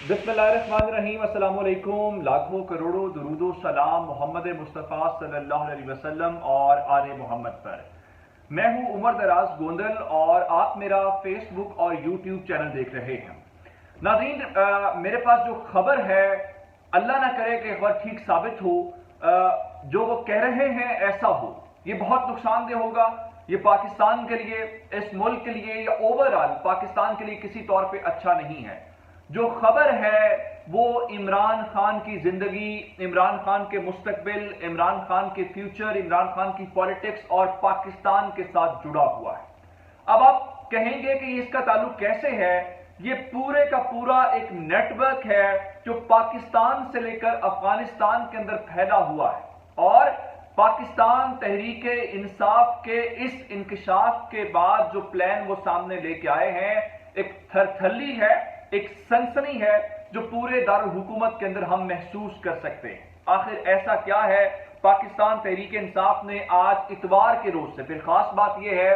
बिस्मिल्लाहिर्रहमानिर्रहीम। अस्सलाम वालेकुम। लाखों करोड़ों दुरूदो सलाम मोहम्मद मुस्तफ़ा सल्लल्लाहु अलैहि वसल्लम और आले मोहम्मद पर। मैं हूं उमर दराज गोंदल और आप मेरा फेसबुक और यूट्यूब चैनल देख रहे हैं। नाज़रीन, मेरे पास जो खबर है, अल्लाह ना करे कि खबर ठीक साबित हो, जो वो कह रहे हैं ऐसा हो, ये बहुत नुकसानदेह होगा। ये पाकिस्तान के लिए, इस मुल्क के लिए या ओवरऑल पाकिस्तान के लिए किसी तौर पे अच्छा नहीं है। जो खबर है वो इमरान खान की जिंदगी, इमरान खान के मुस्तकबिल, इमरान खान के फ्यूचर, इमरान खान की पॉलिटिक्स और पाकिस्तान के साथ जुड़ा हुआ है। अब आप कहेंगे कि इसका ताल्लुक कैसे है? ये पूरे का पूरा एक नेटवर्क है जो पाकिस्तान से लेकर अफगानिस्तान के अंदर फैला हुआ है। और पाकिस्तान तहरीक इंसाफ के इस इंकशाफ के बाद जो प्लान वो सामने लेके आए हैं, एक थरथल्ली है, एक सनसनी है जो पूरे दारुल हुकूमत के अंदर हम महसूस कर सकते हैं। आखिर ऐसा क्या है? पाकिस्तान तहरीक इंसाफ ने आज इतवार के रोज से, फिर खास बात यह है,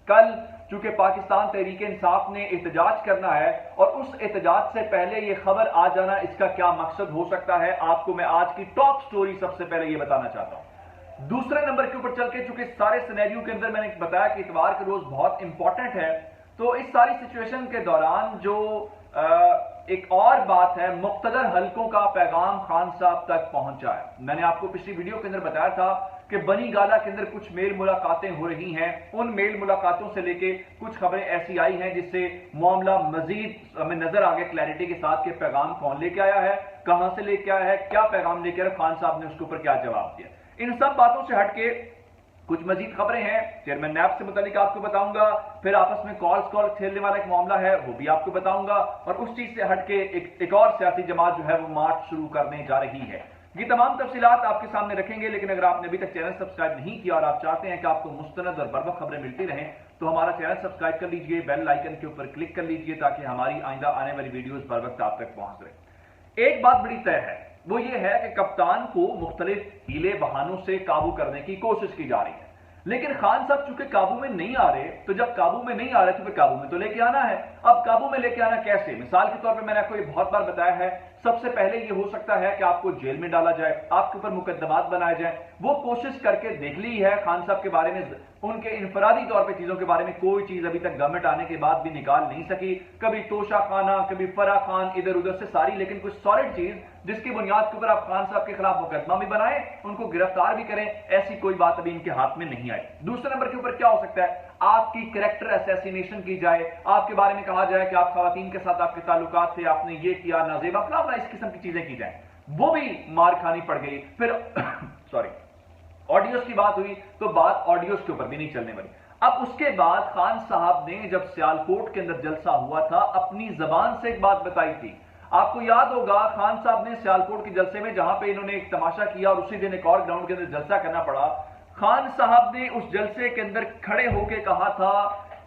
कल चूंकि पाकिस्तान तहरीक इंसाफ ने एहतजाज करना है और उस एहतजाज से पहले यह खबर आ जाना, इसका क्या मकसद हो सकता है, आपको मैं आज की टॉप स्टोरी सबसे पहले यह बताना चाहता हूं। दूसरे नंबर के ऊपर चल के, चूंकि सारे सिनेरियो के अंदर मैंने बताया कि इतवार के रोज बहुत इंपॉर्टेंट है, तो इस सारी सिचुएशन के दौरान जो एक और बात है, मुख्तदर हलकों का पैगाम खान साहब तक पहुंचा है। मैंने आपको पिछली वीडियो के अंदर बताया था कि बनी गाला के अंदर कुछ मेल मुलाकातें हो रही हैं। उन मेल मुलाकातों से लेके कुछ खबरें ऐसी आई हैं जिससे मामला मजीद हमें नजर आ गया क्लैरिटी के साथ कि पैगाम कौन लेके आया है, कहां से लेके आया है, क्या पैगाम लेके आया, खान साहब ने उसके ऊपर क्या जवाब दिया। इन सब बातों से हटके कुछ मजीद खबरें हैं। चेयरमैन नैब से मुतालिक आपको बताऊंगा, फिर आपस में कॉल खेलने वाला एक मामला है वो भी आपको बताऊंगा, और उस चीज से हटके एक और सियासी जमात जो है वो मार्च शुरू करने जा रही है। ये तमाम तफसीलात आपके सामने रखेंगे, लेकिन अगर आपने अभी तक चैनल सब्सक्राइब नहीं किया और आप चाहते हैं कि आपको मुस्तनद और बरवक्त खबरें मिलती रहें, तो हमारा चैनल सब्सक्राइब कर लीजिए, बेल आइकन के ऊपर क्लिक कर लीजिए ताकि हमारी आइंदा आने वाली वीडियोस बर वक्त आप तक पहुंच रहे। एक बात बड़ी तय है, वो ये है कि कप्तान को मुख्तलिफ हीले बहानों से काबू करने की कोशिश की जा रही है, लेकिन खान साहब चूंकि काबू में नहीं आ रहे, तो जब काबू में नहीं आ रहे तो फिर काबू में तो लेके आना है। अब काबू में लेके आना कैसे? मिसाल के तौर पे मैंने आपको ये बहुत बार बताया है, सबसे पहले ये हो सकता है कि आपको जेल में डाला जाए, आपके ऊपर मुकदमात बनाए जाए। वो कोशिश करके देख ली है खान साहब के बारे में, उनके इनफरादी तौर पे चीजों के बारे में कोई चीज अभी तक गवर्नमेंट आने के बाद भी निकाल नहीं सकी। कभी तोशा खाना, कभी फरा खान, इधर उधर से सारी, लेकिन कुछ सॉलिड चीज जिसकी बुनियाद के ऊपर आप खान साहब के खिलाफ मुकदमा भी बनाएं, उनको गिरफ्तार भी करें, ऐसी कोई बात अभी इनके हाथ में नहीं आई। दूसरे नंबर के ऊपर क्या हो सकता है? आपकी कैरेक्टर असैसिनेशन की जाए, आपके बारे में कहा जाए कि आप खवातीन के साथ आपके ताल्लुकात थे, आपने ये किया, नाजेबा फलाना, इस किस्म की चीजें की जाए। वो भी मार खानी पड़ गई। फिर सॉरी, ऑडियोज की बात हुई तो बात ऑडियोज के ऊपर भी नहीं चलने वाली। अब उसके बाद खान साहब ने जब सियालकोट के अंदर जलसा हुआ था, अपनी जबान से एक बात बताई थी। आपको याद होगा, खान साहब ने सियालकोट के जलसे में, जहां पे इन्होंने एक तमाशा किया और उसी दिन एक और ग्राउंड के अंदर जलसा करना पड़ा, खान साहब ने उस जलसे के अंदर खड़े होकर कहा था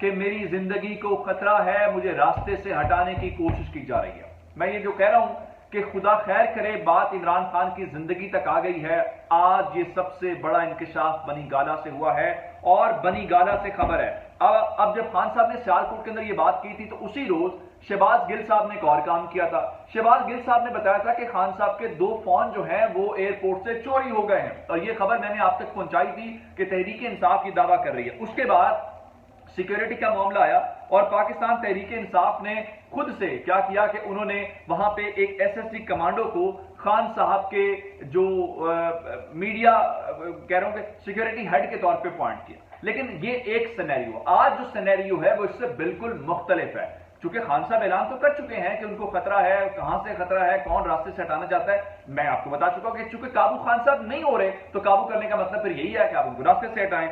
कि मेरी जिंदगी को खतरा है, मुझे रास्ते से हटाने की कोशिश की जा रही है। मैं ये जो कह रहा हूं कि खुदा खैर करे, बात इमरान खान की जिंदगी तक आ गई है। आज ये सबसे बड़ा इंकशाफ बनी गाला से हुआ है और बनी गाला से खबर है। अब जब खान साहब ने सियालकोट के अंदर ये बात की थी, तो उसी रोज शहबाज गिल साहब ने एक और काम किया था। शहबाज गिल साहब ने बताया था कि खान साहब के 2 फोन जो हैं वो एयरपोर्ट से चोरी हो गए हैं, और ये खबर मैंने आप तक पहुंचाई थी कि तहरीक इंसाफ की दावा कर रही है। उसके बाद सिक्योरिटी का मामला आया और पाकिस्तान तहरीक इंसाफ ने खुद से क्या किया कि उन्होंने वहां पे एक एसएसजी कमांडो को खान साहब के जो मीडिया कह रहा हूं कि सिक्योरिटी हेड के तौर पे पॉइंट किया। लेकिन ये एक सिनेरियो, आज जो सिनेरियो है वो इससे बिल्कुल मुख्तलिफ है। चूंकि खान साहब ऐलान तो कर चुके हैं कि उनको खतरा है, कहां से खतरा है, कौन रास्ते से हटाना चाहता है, मैं आपको बता चुका हूं कि चूंकि काबू खान साहब नहीं हो रहे, तो काबू करने का मतलब फिर यही है कि आप उनको रास्ते से हटाएं।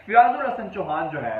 फयाजुल हसन चौहान जो है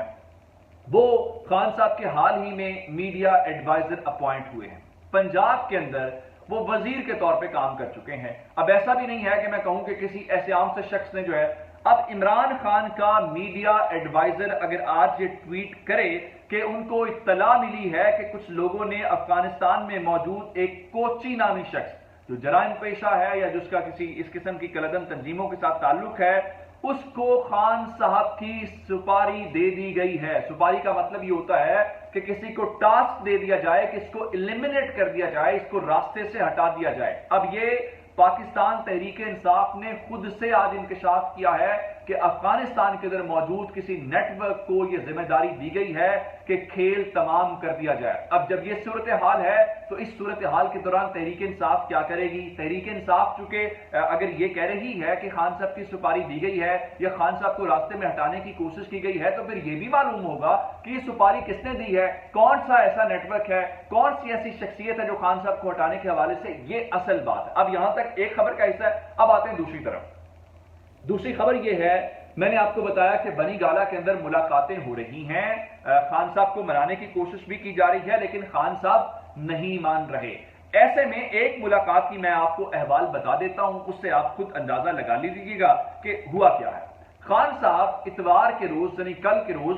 वो खान साहब के हाल ही में मीडिया एडवाइजर अपॉइंट हुए हैं। पंजाब के अंदर वो वजीर के तौर पे काम कर चुके हैं। अब ऐसा भी नहीं है कि मैं कहूं कि किसी ऐसे आम से शख्स ने जो है, अब इमरान खान का मीडिया एडवाइजर अगर आज ये ट्वीट करे कि उनको इत्तला मिली है कि कुछ लोगों ने अफगानिस्तान में मौजूद एक कोची नामी शख्स जो जराइम पेशा है या जिसका किसी इस किस्म की कलदम तंजीमों के साथ ताल्लुक है, उसको खान साहब की सुपारी दे दी गई है। सुपारी का मतलब ये होता है कि किसी को टास्क दे दिया जाए कि इसको एलिमिनेट कर दिया जाए, इसको रास्ते से हटा दिया जाए। अब ये पाकिस्तान तहरीक इंसाफ ने खुद से आज इंकशाफ किया है कि अफगानिस्तान के अंदर मौजूद किसी नेटवर्क को यह जिम्मेदारी दी गई है कि खेल तमाम कर दिया जाए। अब जब यह सूरत हाल है तो इस सूरत हाल के दौरान तहरीक इंसाफ क्या करेगी? तहरीक इंसाफ चूंकि अगर ये कह रही है कि खान साहब की सुपारी दी गई है या खान साहब को रास्ते में हटाने की कोशिश की गई है, तो फिर यह भी मालूम होगा कि ये सुपारी किसने दी है, कौन सा ऐसा नेटवर्क है, कौन सी ऐसी शख्सियत है जो खान साहब को हटाने के हवाले से। ये असल बात है। अब यहां तक एक खबर का हिस्सा है। अब आते हैं दूसरी तरफ। दूसरी खबर यह है, मैंने आपको बताया कि बनी गाला के अंदर मुलाकातें हो रही हैं, खान साहब को मनाने की कोशिश भी की जा रही है, लेकिन खान साहब नहीं मान रहे। ऐसे में एक मुलाकात की मैं आपको अहवाल बता देता हूं, उससे आप खुद अंदाजा लगा लीजिएगा कि हुआ क्या है। खान साहब इतवार के रोज यानी कल के रोज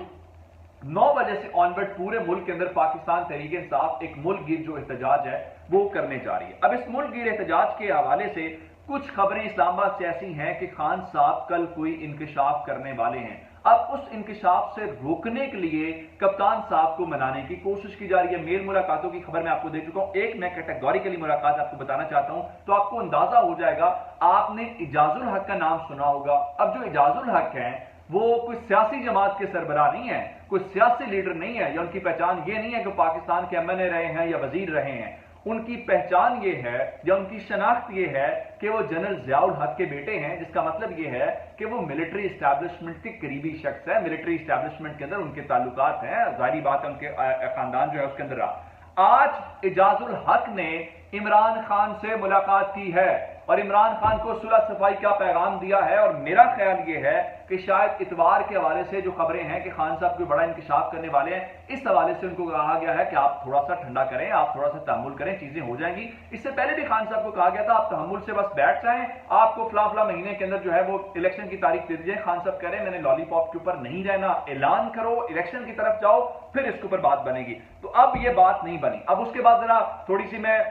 9 बजे से ऑनवर्ड पूरे मुल्क के अंदर पाकिस्तान तहरीक इंसाफ एक मुल्क गिर जो एहतजाज है वो करने जा रही है। अब इस मुल्क गिर एहतजाज के हवाले से कुछ खबरें इस्लामाबाद से ऐसी हैं कि खान साहब कल कोई इंकशाफ करने वाले हैं। अब उस इंकशाफ से रोकने के लिए कप्तान साहब को मनाने की कोशिश की जा रही है। मेल मुलाकातों की खबर मैं आपको दे चुका हूं, एक मैं कैटेगोरिकली मुलाकात आपको बताना चाहता हूं तो आपको अंदाजा हो जाएगा। आपने इजाजुल हक का नाम सुना होगा। अब जो इजाजुल हक है वो कोई सियासी जमात के सरबराह नहीं है, कोई सियासी लीडर नहीं है, या उनकी पहचान ये नहीं है कि पाकिस्तान के एमएनए रहे हैं या वजीर रहे हैं। उनकी पहचान ये है या उनकी शनाख्त ये है कि वो जनरल ज़ियाउल हक के बेटे हैं, जिसका मतलब ये है कि वो मिलिट्री एस्टैब्लिशमेंट के करीबी शख्स है। मिलिट्री एस्टैब्लिशमेंट के अंदर उनके ताल्लुकात हैं, जाहिर बात है उनके खानदान जो है उसके अंदर रहा। आज इजाजुल हक ने इमरान खान से मुलाकात की है और इमरान खान को सुलह सफाई का पैगाम दिया है। और मेरा ख्याल यह है कि शायद इतवार के हवाले से जो खबरें हैं कि खान साहब कोई बड़ा इंकशाफ करने वाले हैं, इस हवाले से उनको कहा गया है कि आप थोड़ा सा ठंडा करें, आप थोड़ा सा तहम्मुल करें, चीजें हो जाएंगी। इससे पहले भी खान साहब को कहा गया था आप तहम्मुल से बस बैठ जाएं, आपको फला महीने के अंदर जो है वो इलेक्शन की तारीख दे दीजिए। खान साहब कह रहे हैं मैंने लॉलीपॉप के ऊपर नहीं रहना, ऐलान करो, इलेक्शन की तरफ जाओ, फिर इसके ऊपर बात बनेगी। तो अब ये बात नहीं बनी। अब उसके बाद जरा थोड़ी सी मैं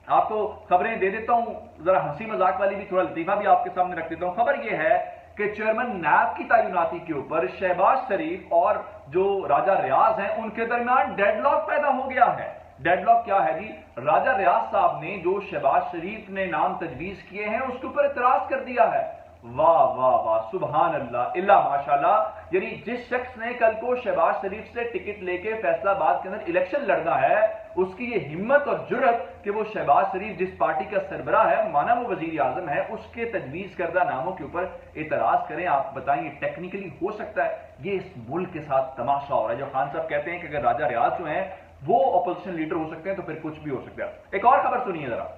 आपको खबरें दे देता हूं, जरा हंसी मजाक वाली भी, थोड़ा लतीफा भी आपके सामने रख देता हूं। खबर यह है कि चेयरमैन नैब की तैनाती के ऊपर शहबाज शरीफ और जो राजा रियाज हैं उनके दरमियान डेडलॉक पैदा हो गया है। डेडलॉक क्या है जी? राजा रियाज साहब ने जो शहबाज शरीफ ने नाम तजवीज किए हैं उसके ऊपर इतराज कर दिया है। वाह वाह वाह, सुभान अल्लाह इल्ला माशाल्लाह। यानी जिस शख्स ने कल को शहबाज शरीफ से टिकट लेके फैसलाबाद के अंदर इलेक्शन लड़ना है, उसकी ये हिम्मत और जुर्रत कि वो शहबाज शरीफ जिस पार्टी का सरबराह है, माना वो वजीर आजम है, उसके तजवीज करदा नामों के ऊपर एतराज करें। आप बताइए टेक्निकली हो सकता है? ये इस मुल्क के साथ तमाशा हो रहा है। जो खान साहब कहते हैं कि अगर राजा रियाज जो हैं वो अपोजिशन लीडर हो सकते हैं तो फिर कुछ भी हो सकता है। एक और खबर सुनिए जरा।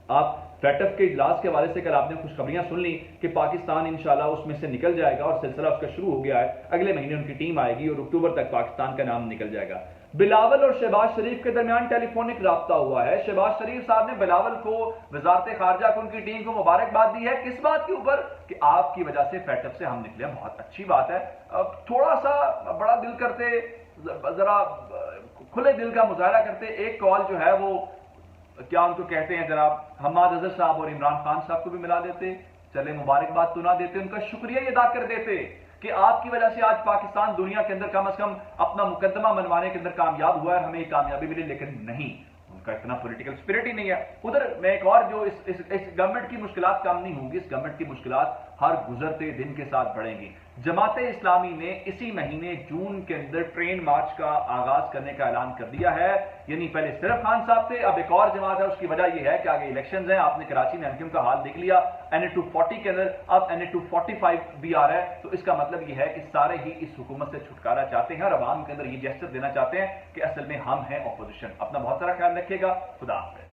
आप फैटफ के इजलास के हवाले से कल आपने खुशखबरियां सुन ली कि पाकिस्तान इंशाल्लाह उसमें से निकल जाएगा और सिलसिला उसका शुरू हो गया है। अगले महीने उनकी टीम आएगी और अक्टूबर तक पाकिस्तान का नाम निकल जाएगा। बिलावल और शहबाज शरीफ के दरमियान टेलीफोनिक राब्ता हुआ है। शहबाज शरीफ साहब ने बिलावल को, वजारत खारजा को, उनकी टीम को मुबारकबाद दी है। किस बात के ऊपर? कि आपकी वजह से फैटफ से हम निकले। बहुत अच्छी बात है। अब थोड़ा सा बड़ा दिल करते, जरा खुले दिल का मुजाहरा करते, एक कॉल जो है वो क्या उनको कहते हैं जनाब हम्माद अजहर साहब और इमरान खान साहब को भी मिला देते, चले मुबारकबाद तो ना देते, उनका शुक्रिया अदा कर देते कि आपकी वजह से आज पाकिस्तान दुनिया के अंदर कम से कम अपना मुकदमा मनवाने के अंदर कामयाब हुआ है, हमें कामयाबी मिली। लेकिन नहीं, उनका इतना पॉलिटिकल स्पिरिट ही नहीं है। उधर मैं एक और जो इस गवर्नमेंट की मुश्किलात कम नहीं होंगी, इस गवर्नमेंट की मुश्किलात हर गुजरते दिन के साथ बढ़ेंगी। जमाते इस्लामी ने इसी महीने जून के अंदर ट्रेन मार्च का आगाज करने का ऐलान कर दिया है। यानी पहले सिर्फ खान साहब थे, अब एक और जमात है। उसकी वजह यह है कि आगे इलेक्शंस हैं। आपने कराची में एमक्यूएम का हाल देख लिया, NA 240 के अंदर अब NA 245 भी आ रहा है। तो इसका मतलब यह है कि सारे ही इस हुकूमत से छुटकारा चाहते हैं और अवाम के अंदर ये जेस्चर देना चाहते हैं कि असल में हम हैं ऑपोजिशन। अपना बहुत सारा ख्याल रखिएगा। खुदा हाफिज़।